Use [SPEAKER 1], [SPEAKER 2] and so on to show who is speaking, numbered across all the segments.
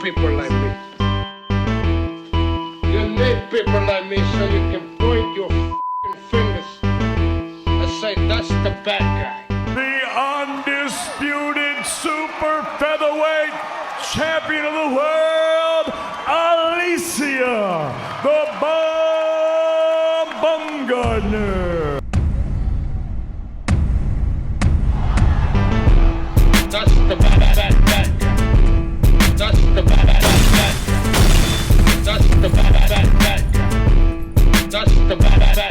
[SPEAKER 1] people like me. You need people like me so you can point your f***ing fingers and say, that's the bad guy.
[SPEAKER 2] The undisputed super featherweight champion of the world, Alicia, the Bumgarner.
[SPEAKER 1] That's the bad guy. That's the bad guy. That's the bad guy. That's the bad guy.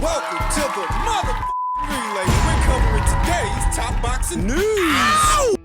[SPEAKER 3] Welcome to the motherfucking relay. We're covering today's top boxing news.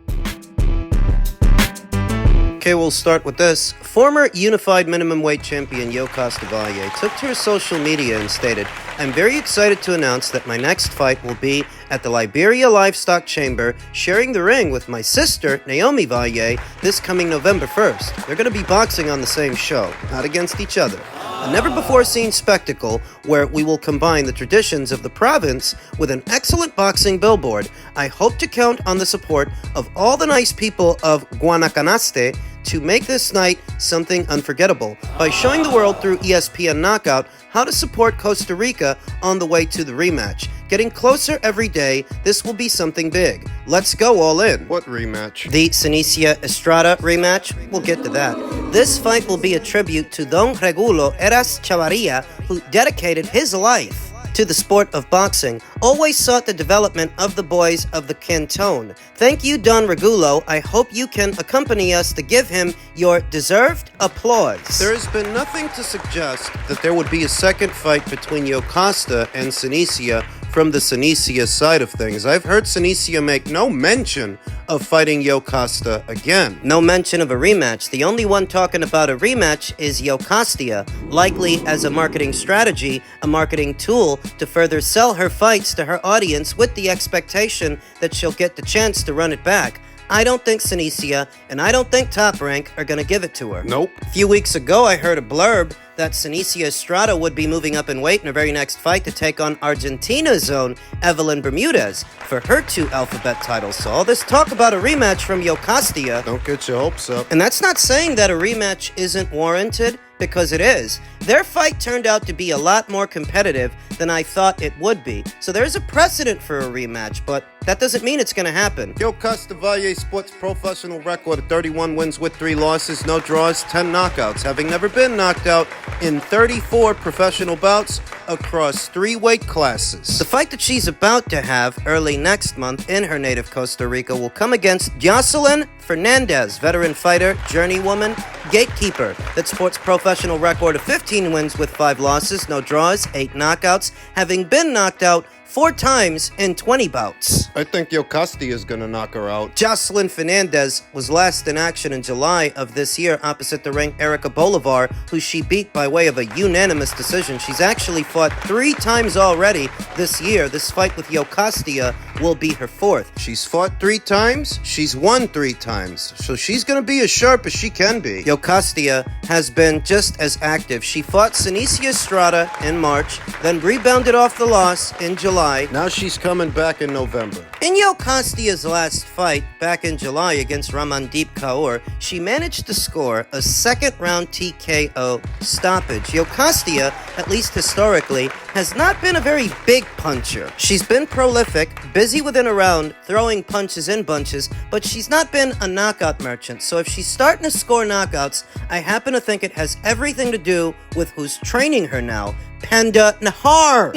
[SPEAKER 4] Okay, we'll start with this. Former unified minimum weight champion Yokasta Valle took to her social media and stated, "I'm very excited to announce that my next fight will be at the Liberia Livestock Chamber, sharing the ring with my sister, Naomi Valle, this coming November 1st. They're going to be boxing on the same show, not against each other. A never-before-seen spectacle where we will combine the traditions of the province with an excellent boxing billboard. I hope to count on the support of all the nice people of Guanacanaste to make this night something unforgettable by showing the world through ESPN Knockout how to support Costa Rica on the way to the rematch. Getting closer every day, this will be something big. Let's go all in."
[SPEAKER 5] What rematch?
[SPEAKER 4] The Sinicia Estrada rematch? We'll get to that. This fight will be a tribute to Don Regulo Eras Chavarria, who dedicated his life to the sport of boxing, always sought the development of the boys of the Canton. Thank you, Don Regulo. I hope you can accompany us to give him your deserved applause.
[SPEAKER 5] There has been nothing to suggest that there would be a second fight between Yokasta and Sinicia from the Sinicia side of things. I've heard Sinicia make no mention of fighting Yokasta again.
[SPEAKER 4] No mention of a rematch. The only one talking about a rematch is Yokastia, likely as a marketing strategy, a marketing tool to further sell her fights to her audience with the expectation that she'll get the chance to run it back. I don't think Sinicia and I don't think Top Rank are going to give it to her.
[SPEAKER 5] Nope.
[SPEAKER 4] A few weeks ago, I heard a blurb that Sinicia Estrada would be moving up in weight in her very next fight to take on Argentina's own Evelyn Bermudez for her 2 alphabet titles. So all this talk about a rematch from Yokastia,
[SPEAKER 5] Don't get your hopes up.
[SPEAKER 4] and that's not saying that a rematch isn't warranted, because it is. Their fight turned out to be a lot more competitive than I thought it would be. So there's a precedent for a rematch, but that doesn't mean it's going to happen.
[SPEAKER 5] Yokasta Valle sports professional record of 31 wins with 3 losses, no draws, 10 knockouts, having never been knocked out in 34 professional bouts across 3 weight classes.
[SPEAKER 4] The fight that she's about to have early next month in her native Costa Rica will come against Jocelyn Fernandez, veteran fighter, journeywoman, gatekeeper, that sports professional record of 15 wins with 5 losses, no draws, 8 knockouts, having been knocked out 4 times in 20 bouts.
[SPEAKER 5] I think Yokasta is gonna knock her out.
[SPEAKER 4] Jocelyn Fernandez was last in action in July of this year opposite the ring Erica Bolivar, who she beat by way of a unanimous decision. She's actually fought 3 times already this year. This fight with Yokastia will be her 4th.
[SPEAKER 5] She's fought 3 times, she's won 3 times, so she's gonna be as sharp as she can be.
[SPEAKER 4] Yokastia has been just as active. She fought Sinicia Estrada in March, then rebounded off the loss in July.
[SPEAKER 5] Now she's coming back in November.
[SPEAKER 4] In Yokastia's last fight, back in July against Ramandeep Kaur, she managed to score a second-round TKO stoppage. Yokastia, at least historically, has not been a very big puncher. She's been prolific, busy within a round, throwing punches in bunches, but she's not been a knockout merchant. So if she's starting to score knockouts, I happen to think it has everything to do with who's training her now. Panda Nahar.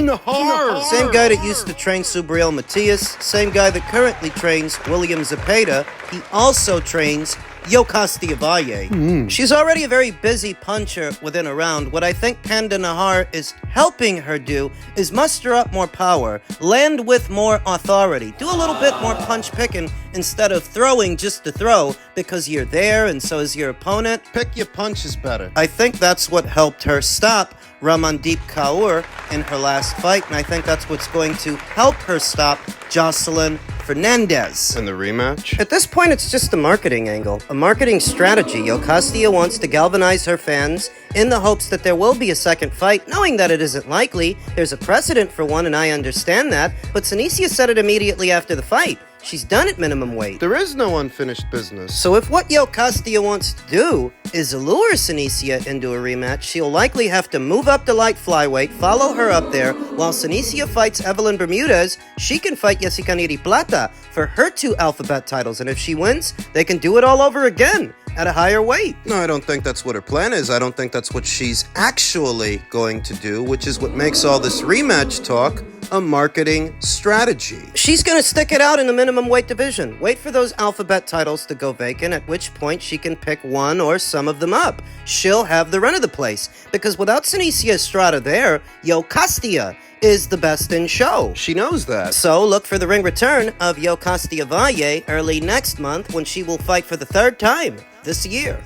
[SPEAKER 4] Same guy that used to train Subriel Matias, same guy that currently trains William Zepeda. He also trains Yokasta Valle. She's already a very busy puncher within a round. What I think Panda Nahar is helping her do is muster up more power, land with more authority, do a little bit more punch picking instead of throwing just to throw because you're there and so is your opponent.
[SPEAKER 5] Pick your punches better.
[SPEAKER 4] I think that's what helped her stop Ramandeep Kaur in her last fight, and I think that's what's going to help her stop Jocelyn Fernandez.
[SPEAKER 5] In the rematch?
[SPEAKER 4] At this point, it's just a marketing angle, a marketing strategy. Yokasta wants to galvanize her fans in the hopes that there will be a second fight, knowing that it isn't likely. There's a precedent for one, and I understand that, but Senicia said it immediately after the fight. She's done at minimum weight.
[SPEAKER 5] There is no unfinished business.
[SPEAKER 4] So if what Yokasta wants to do is lure Senicia into a rematch, she'll likely have to move up to light flyweight, follow her up there, while Senicia fights Evelyn Bermudez. She can fight Jessica Neri Plata for her 2 alphabet titles, and if she wins, they can do it all over again at a higher weight.
[SPEAKER 5] No, I don't think that's what her plan is. I don't think that's what she's actually going to do, which is what makes all this rematch talk a marketing strategy.
[SPEAKER 4] She's gonna stick it out in the minimum weight division. Wait for those alphabet titles to go vacant, at which point she can pick one or some of them up. She'll have the run of the place, because without Senicia Estrada there, Yokasta is the best in show.
[SPEAKER 5] She knows that.
[SPEAKER 4] So look for the ring return of Yokasta Valle early next month when she will fight for the 3rd time this year.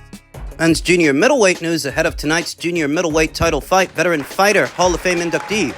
[SPEAKER 4] Men's junior middleweight news ahead of tonight's junior middleweight title fight. Veteran fighter, Hall of Fame inductee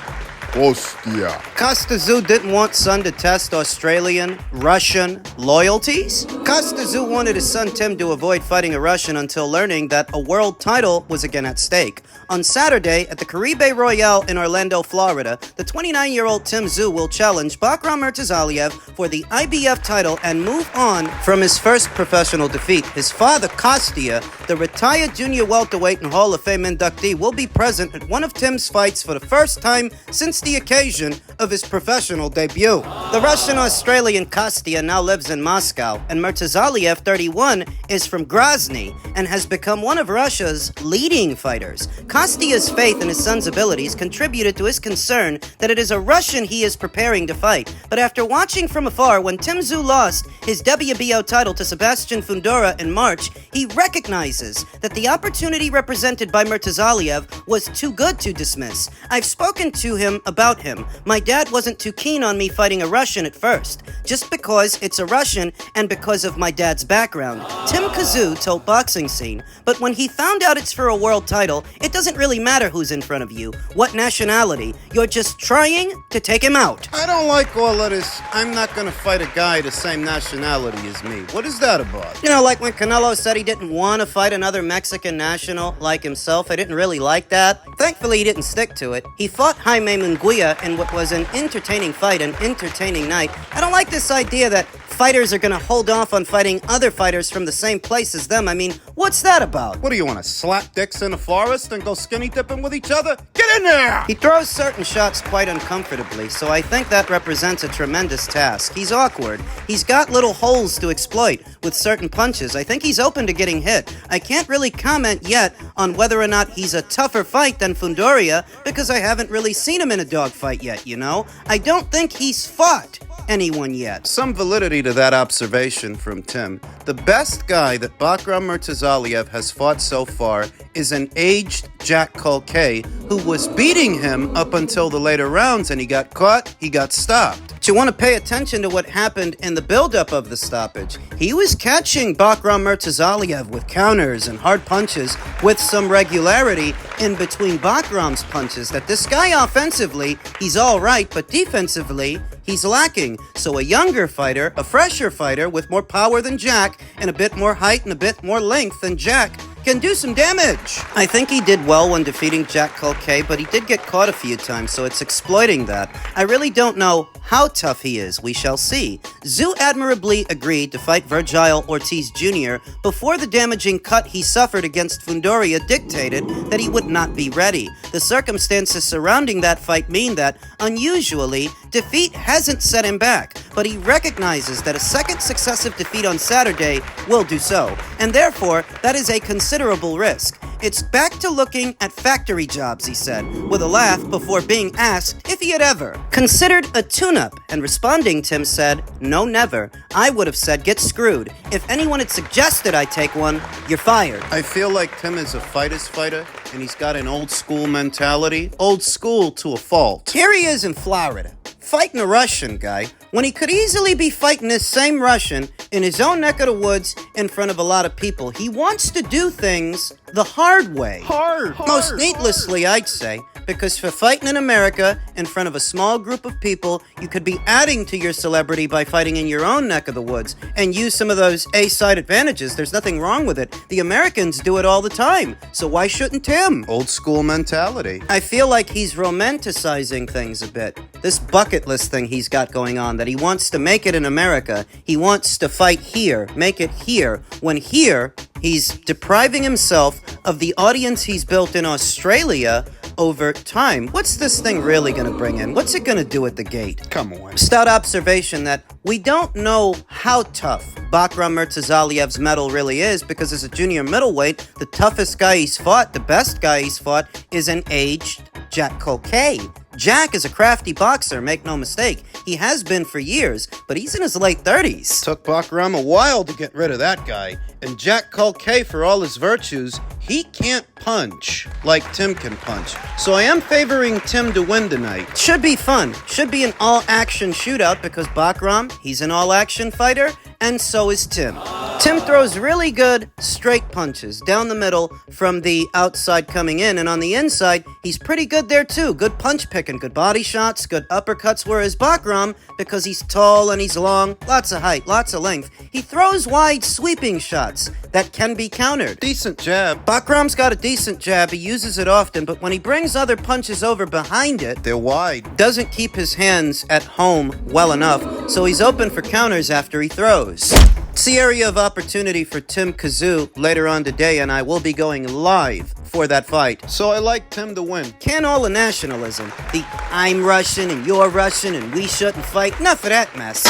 [SPEAKER 2] Hostia.
[SPEAKER 4] Tszyu didn't want son to test Australian, Russian loyalties. Tszyu wanted his son Tim to avoid fighting a Russian until learning that a world title was again at stake. On Saturday, at the Caribe Royale in Orlando, Florida, the 29-year-old Tszyu will challenge Bakhram Murtazaliev for the IBF title and move on from his first professional defeat. His father, Kostya, the retired junior welterweight and Hall of Fame inductee, will be present at one of Tim's fights for the first time since the occasion of his professional debut. The Russian-Australian Kostya now lives in Moscow, and Murtazaliev, 31, is from Grozny and has become one of Russia's leading fighters. Kostya's faith in his son's abilities contributed to his concern that it is a Russian he is preparing to fight. But after watching from afar when Tszyu lost his WBO title to Sebastian Fundora in March, he recognizes that the opportunity represented by Murtazaliev was too good to dismiss. I've spoken to him about him. My dad wasn't too keen on me fighting a Russian at first, just because it's a Russian and because of my dad's background. Tim Tszyu told Boxing Scene, but when he found out it's for a world title, it doesn't really matter who's in front of you, what nationality, you're just trying to take him out.
[SPEAKER 5] I don't like all of this. I'm not gonna fight a guy the same nationality as me. What is that about?
[SPEAKER 4] You know, like when Canelo said he didn't want to fight another Mexican national like himself, I didn't really like that. Thankfully, he didn't stick to it. He fought Jaime Munguia in what was an entertaining fight, an entertaining night. I don't like this idea that fighters are gonna hold off on fighting other fighters from the same place as them. I mean, what's that about?
[SPEAKER 5] What do you want to slap dicks in the forest and go skinny dipping with each other? Get in there!
[SPEAKER 4] He throws certain shots quite uncomfortably, so I think that represents a tremendous task. He's awkward. He's got little holes to exploit with certain punches. I think he's open to getting hit. I can't really comment yet on whether or not he's a tougher fight than Fundoria because I haven't really seen him in a dogfight yet, you know? I don't think he's fought anyone yet.
[SPEAKER 5] Some validity to that observation from Tim. The best guy that Bakhram Murtazaliev has fought so far is an aged Jack Culkay who was beating him up until the later rounds, and he got caught, he got stopped.
[SPEAKER 4] But you want to pay attention to what happened in the buildup of the stoppage. He was catching Bakhram Murtazaliev with counters and hard punches with some regularity in between Bakhram's punches. That this guy offensively, he's all right, but defensively, he's lacking. So a younger fighter, a fresher fighter with more power than Jack and a bit more height and a bit more length than Jack can do some damage. I think he did well when defeating Jack Culkay, but he did get caught a few times, so it's exploiting that. I really don't know how tough he is. We shall see. Tszyu admirably agreed to fight Virgil Ortiz Jr. before the damaging cut he suffered against Fundoria dictated that he would not be ready. The circumstances surrounding that fight mean that, unusually, defeat hasn't set him back, but he recognizes that a second successive defeat on Saturday will do so, and therefore, that is a considerable risk. It's back to looking at factory jobs, he said, with a laugh before being asked if he had ever considered a tune-up, and responding, Tim said, "No, never. I would have said, get screwed. If anyone had suggested I take one, you're fired."
[SPEAKER 5] I feel like Tim is a fighter's fighter, and he's got an old school mentality. Old school to a fault.
[SPEAKER 4] Here he is in Florida, fighting a Russian guy, when he could easily be fighting this same Russian in his own neck of the woods in front of a lot of people. He wants to do things the hard way.
[SPEAKER 5] Hard.
[SPEAKER 4] Most needlessly, I'd say. because for fighting in America in front of a small group of people, you could be adding to your celebrity by fighting in your own neck of the woods and use some of those A-side advantages. There's nothing wrong with it. The Americans do it all the time, so why shouldn't Tim?
[SPEAKER 5] Old school mentality.
[SPEAKER 4] I feel like he's romanticizing things a bit. This bucket list thing he's got going on, that he wants to make it in America. He wants to fight here, make it here. When here, he's depriving himself of the audience he's built in Australia over time. What's this thing really going to bring in? What's it going to do at the gate?
[SPEAKER 5] Come on.
[SPEAKER 4] Stout observation that we don't know how tough Bakhram Murtazaliev's medal really is, because as a junior middleweight, the toughest guy he's fought, the best guy he's fought, is an aged Jack Colquet. Jack is a crafty boxer, make no mistake. He has been for years, but he's in his late 30s.
[SPEAKER 5] Took Bakhram a while to get rid of that guy. And Jack Colquet, for all his virtues, he can't punch like Tim can punch. So I am favoring Tim to win tonight.
[SPEAKER 4] Should be fun. Should be an all-action shootout because Bakhram, he's an all-action fighter, and so is Tim. Tim throws really good straight punches down the middle from the outside coming in, and on the inside, he's pretty good there too. Good punch picking, good body shots, good uppercuts, whereas Bakhram, because he's tall and he's long, lots of height, lots of length, he throws wide sweeping shots that can be countered.
[SPEAKER 5] Decent jab.
[SPEAKER 4] Bakhram's got a decent jab, he uses it often, but when he brings other punches over behind it,
[SPEAKER 5] They're wide.
[SPEAKER 4] doesn't keep his hands at home well enough, so he's open for counters after he throws. It's the area of opportunity for Tim Tszyu later on today, and I will be going live for that fight.
[SPEAKER 5] So I like Tim to win.
[SPEAKER 4] Can all the nationalism, the I'm Russian and you're Russian and we shouldn't fight, enough of that mess.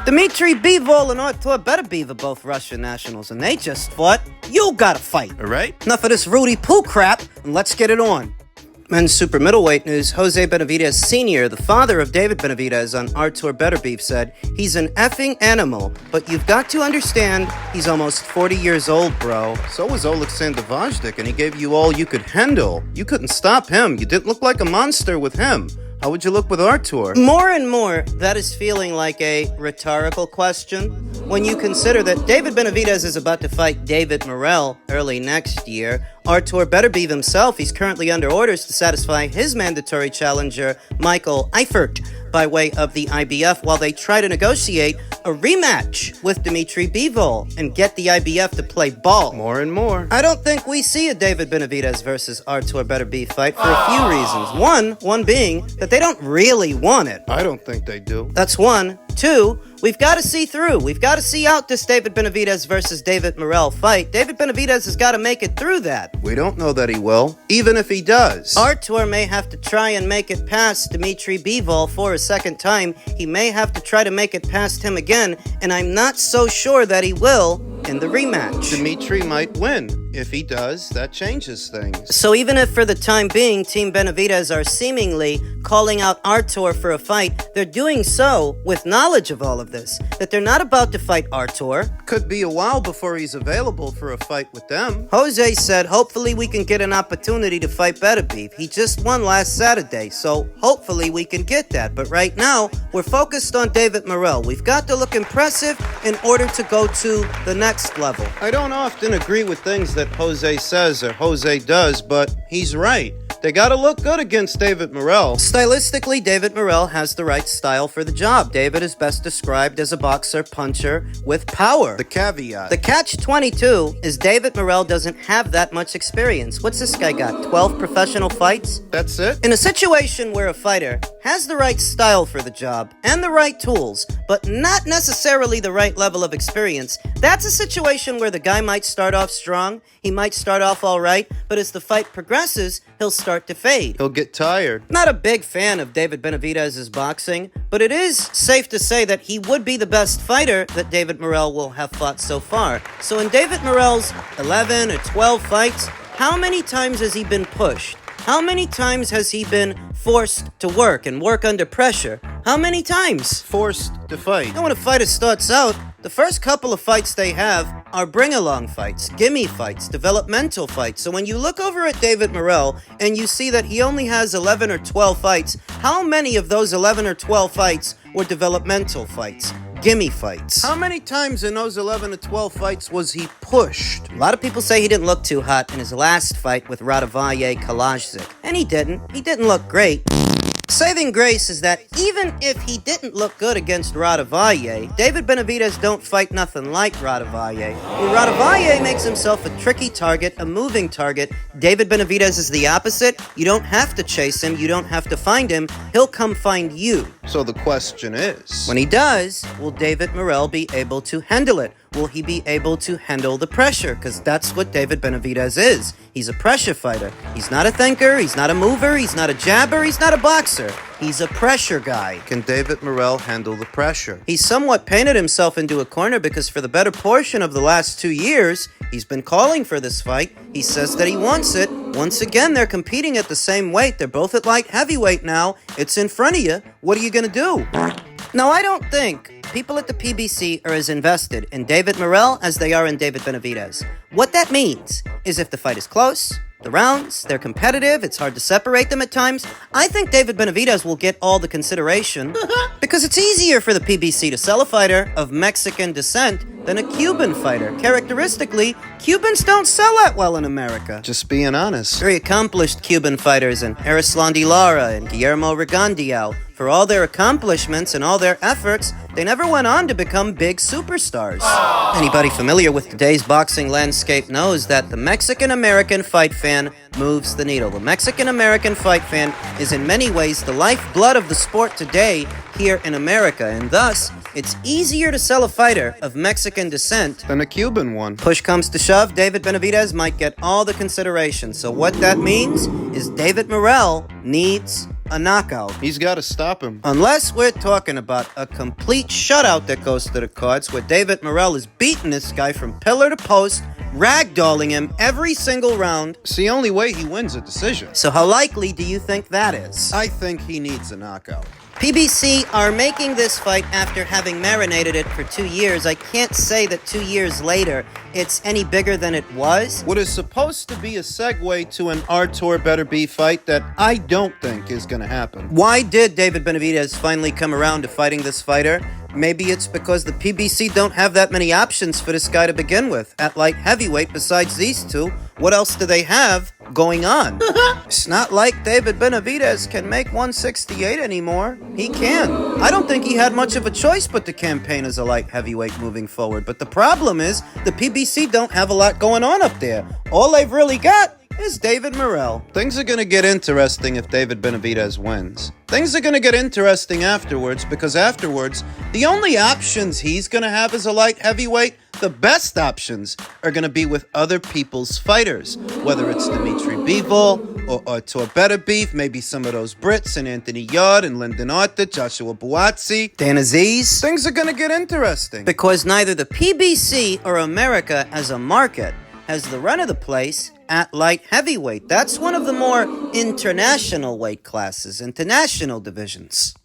[SPEAKER 4] Dmitry Bivol and Artur Beterbiev are both Russian nationals, and they just fought. You gotta fight.
[SPEAKER 5] All right?
[SPEAKER 4] Enough of this Rudy Poo crap, and let's get it on. Men's super middleweight news. Jose Benavidez Sr., the father of David Benavidez on Artur Beterbiev, said, "He's an effing animal, but you've got to understand he's almost 40 years old, bro."
[SPEAKER 5] So was Alexander Vajdik, and he gave you all you could handle. You couldn't stop him. You didn't look like a monster with him. How would you look with Artur?
[SPEAKER 4] More and more, that is feeling like a rhetorical question. When you consider that David Benavidez is about to fight David Morrell early next year, Artur Beterbiev himself, he's currently under orders to satisfy his mandatory challenger, Michael Eifert, by way of the IBF, while they try to negotiate a rematch with Dmitry Bivol and get the IBF to play ball.
[SPEAKER 5] More and more.
[SPEAKER 4] I don't think we see a David Benavidez versus Artur Beterbiev fight for a few reasons. One being that they don't really want it.
[SPEAKER 5] I don't think they do.
[SPEAKER 4] That's one. Two, we've got to see through. We've got to see out this David Benavidez versus David Morrell fight. David Benavidez has got to make it through that.
[SPEAKER 5] We don't know that he will, even if he does.
[SPEAKER 4] Artur may have to try and make it past Dmitry Bivol for a second time. He may have to try to make it past him again, and I'm not so sure that he will in the rematch.
[SPEAKER 5] Dmitry might win. If he does, that changes things.
[SPEAKER 4] So even if for the time being, Team Benavidez are seemingly calling out Artur for a fight, they're doing so with knowledge of all of this, that they're not about to fight Artur.
[SPEAKER 5] Could be a while before he's available for a fight with them.
[SPEAKER 4] Jose said, hopefully we can get an opportunity to fight Beterbiev. He just won last Saturday, so hopefully we can get that. But right now, we're focused on David Morrell. We've got to look impressive in order to go to the next level.
[SPEAKER 5] I don't often agree with things that Jose says or Jose does, but he's right. They gotta look good against David Morrell.
[SPEAKER 4] Stylistically, David Morrell has the right style for the job. David is best described as a boxer puncher with power.
[SPEAKER 5] The caveat.
[SPEAKER 4] The catch-22 is David Morrell doesn't have that much experience. What's this guy got, 12 professional fights?
[SPEAKER 5] That's it?
[SPEAKER 4] In a situation where a fighter has the right style for the job and the right tools, but not necessarily the right level of experience, that's a situation where the guy might start off strong, he might start off all right, but as the fight progresses, he'll start to fade.
[SPEAKER 5] He'll get tired.
[SPEAKER 4] Not a big fan of David Benavidez's boxing, but it is safe to say that he would be the best fighter that David Morrell will have fought so far. So in David Morrell's 11 or 12 fights, how many times has he been pushed? How many times has he been forced to work and work under pressure? How many times?
[SPEAKER 5] Forced to fight.
[SPEAKER 4] And when a fighter starts out, the first couple of fights they have are bring-along fights, gimme fights, developmental fights. So when you look over at David Morrell and you see that he only has 11 or 12 fights, how many of those 11 or 12 fights were developmental fights? gimme fights.
[SPEAKER 5] How many times in those 11 to 12 fights was he pushed?
[SPEAKER 4] A lot of people say he didn't look too hot in his last fight with Radavalle Kalajdzic. And he didn't. He didn't look great. Saving grace is that even if he didn't look good against Radavalle, David Benavidez don't fight nothing like Radavalle. When Radavalle makes himself a tricky target, a moving target, David Benavidez is the opposite. You don't have to chase him, you don't have to find him, he'll come find you.
[SPEAKER 5] So the question is,
[SPEAKER 4] When he does, will David Morrell be able to handle it? Will he be able to handle the pressure? Because that's what David Benavidez is. He's a pressure fighter. He's not a thinker, he's not a mover, he's not a jabber, he's not a boxer. He's a pressure guy.
[SPEAKER 5] can David Morrell handle the pressure?
[SPEAKER 4] He's somewhat painted himself into a corner because for the better portion of the last 2 years, he's been calling for this fight. He says that he wants it. Once again, they're competing at the same weight. They're both at light heavyweight now. It's in front of you. What are you going to do? No, I don't think people at the PBC are as invested in David Morrell as they are in David Benavidez. What that means is if the fight is close, the rounds, they're competitive, it's hard to separate them at times, I think David Benavidez will get all the consideration because it's easier for the PBC to sell a fighter of Mexican descent than a Cuban fighter. Characteristically, Cubans don't sell that well in America.
[SPEAKER 5] Just being honest.
[SPEAKER 4] Very accomplished Cuban fighters in Erislandy Lara and Guillermo Rigondeaux. For all their accomplishments and all their efforts, they never went on to become big superstars. Anybody familiar with today's boxing landscape knows that the Mexican-American fight fan moves the needle. The Mexican-American fight fan is in many ways the lifeblood of the sport today here in America, and thus, it's easier to sell a fighter of Mexican descent.
[SPEAKER 5] Than a Cuban one.
[SPEAKER 4] Push comes to shove, David Benavidez might get all the consideration. So what that means is David Morrell needs a knockout.
[SPEAKER 5] He's got to stop him.
[SPEAKER 4] Unless we're talking about a complete shutout that goes to the cards, where David Morrell is beating this guy from pillar to post, ragdolling him every single round.
[SPEAKER 5] It's the only way he wins a decision.
[SPEAKER 4] So how likely do you think that is?
[SPEAKER 5] I think he needs a knockout.
[SPEAKER 4] PBC are making this fight after having marinated it for 2 years. I can't say that 2 years later it's any bigger than it was.
[SPEAKER 5] What is supposed to be a segue to an Artur Beterbiev fight that I don't think is going to happen.
[SPEAKER 4] Why did David Benavidez finally come around to fighting this fighter? Maybe it's because the PBC don't have that many options for this guy to begin with. At light heavyweight, besides these two, what else do they have going on? It's not like David Benavidez can make 168 anymore. He can. I don't think he had much of a choice but to campaign as a light heavyweight moving forward. But the problem is, the PBC don't have a lot going on up there. All they've really got is David Morrell.
[SPEAKER 5] Things are going to get interesting if David Benavidez wins. Things are going to get interesting afterwards because afterwards, the only options he's going to have as a light heavyweight, the best options, are going to be with other people's fighters. Whether it's Dimitri Bivol or Artur Beterbiev, maybe some of those Brits and Anthony Yarde and Lyndon Arthur, Joshua Buatsi.
[SPEAKER 4] Dan Aziz.
[SPEAKER 5] Things are going to get interesting.
[SPEAKER 4] Because neither the PBC or America as a market has the run of the place at light heavyweight. That's one of the more international weight classes, international divisions.